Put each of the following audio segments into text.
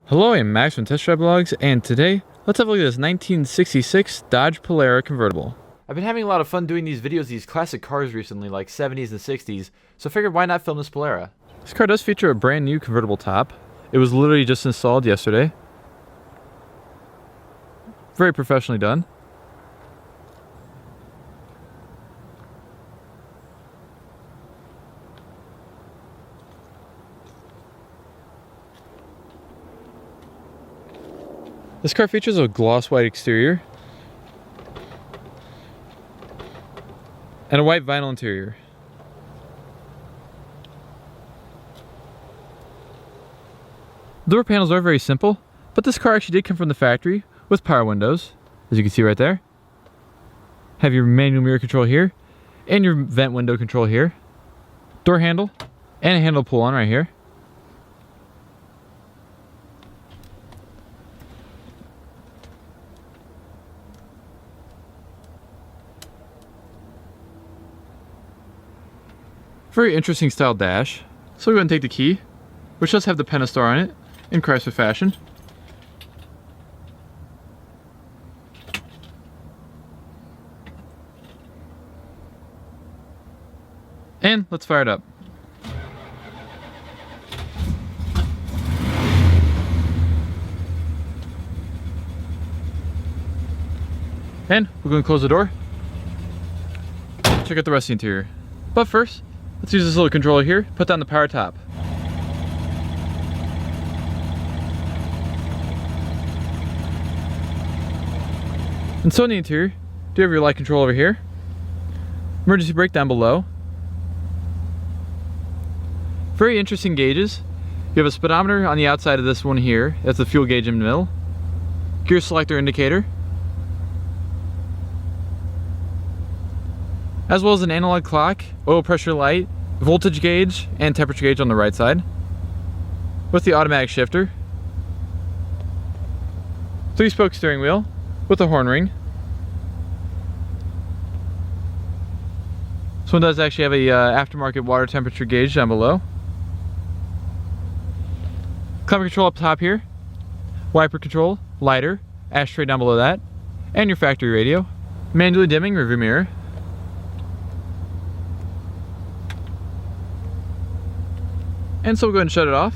Hello, I'm Max from Test Drive Blogs, and today, let's have a look at this 1966 Dodge Polara convertible. I've been having a lot of fun doing these videos of these classic cars recently, like 70s and 60s, so I figured why not film this Polara. This car does feature a brand new convertible top. It was literally just installed yesterday. Very professionally done. This car features a gloss white exterior and a white vinyl interior. Door panels are very simple, but this car actually did come from the factory with power windows, as you can see right there. Have your manual mirror control here, and your vent window control here. Door handle, and a handle pull on right here. Very interesting style dash. So we'll go ahead and take the key, which does have the Pentastar on it, in Chrysler fashion. And let's fire it up. And we're going to close the door. Check out the rest of the interior. But first, let's use this little controller here, put down the power top. And so in the interior, do you have your light control over here, emergency brake down below. Very interesting gauges. You have a speedometer on the outside of this one here, that's the fuel gauge in the middle. Gear selector indicator. As well as an analog clock, oil pressure light, voltage gauge, and temperature gauge on the right side, with the automatic shifter. 3-spoke steering wheel with a horn ring. This one does actually have a aftermarket water temperature gauge down below. Climate control up top here, wiper control, lighter, ashtray down below that, and your factory radio. Manually dimming rearview mirror. And so we'll go ahead and shut it off.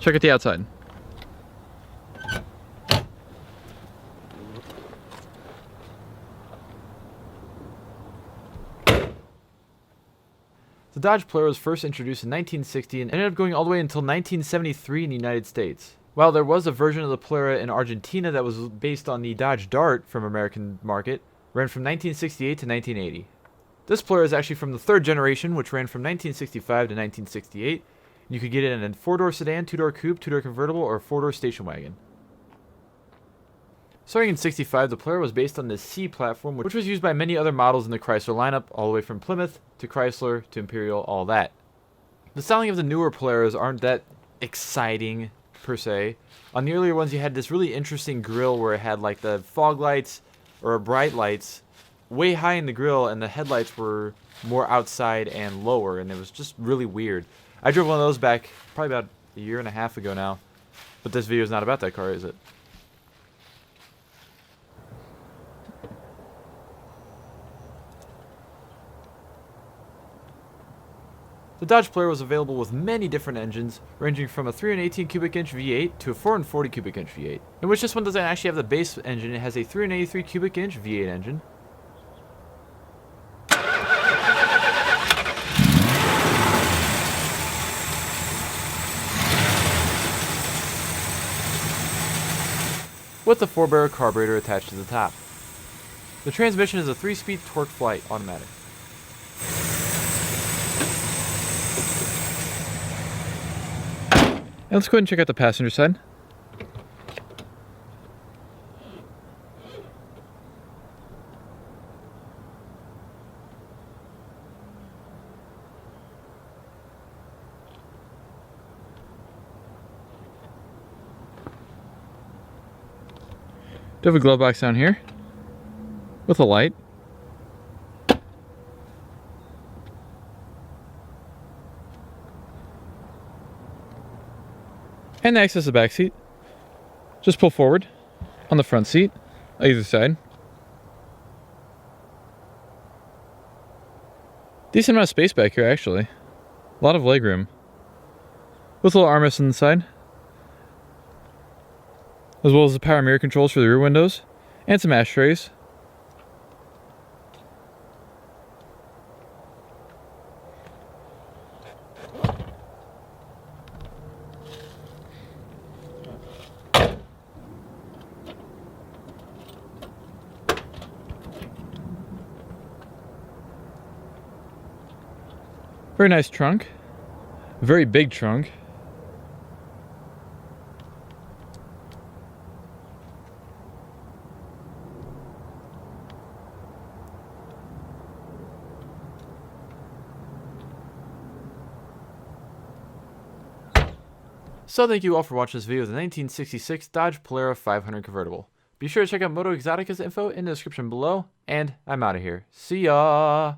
Check out the outside. The Dodge Polara was first introduced in 1960 and ended up going all the way until 1973 in the United States. While there was a version of the Polara in Argentina that was based on the Dodge Dart from American market, ran from 1968 to 1980. This Polara is actually from the third generation, which ran from 1965 to 1968. You could get it in a 4-door sedan, 2-door coupe, 2-door convertible, or a 4-door station wagon. Starting in 65, the Polara was based on the C platform, which was used by many other models in the Chrysler lineup, all the way from Plymouth to Chrysler to Imperial, all that. The styling of the newer Polaras aren't that exciting, per se. On the earlier ones, you had this really interesting grille where it had like the fog lights or bright lights way high in the grille, and the headlights were more outside and lower, and it was just really weird. I drove one of those back probably about a year and a half ago now, but this video is not about that car, is it? The Dodge Polara was available with many different engines, ranging from a 318 cubic inch V8 to a 440 cubic inch V8, in which this one doesn't actually have the base engine. It has a 383 cubic inch V8 engine. With a 4-barrel carburetor attached to the top. The transmission is a 3-speed torque flight automatic. And let's go ahead and check out the passenger side. Do have a glove box down here with a light. And access the back seat. Just pull forward on the front seat, either side. Decent amount of space back here, actually. A lot of legroom. With a little armrest on the side. As well as the power mirror controls for the rear windows. And some ashtrays. Very nice trunk. Very big trunk. So thank you all for watching this video of the 1966 Dodge Polara 500 convertible. Be sure to check out MotoeXotica's info in the description below, and I'm out of here. See ya!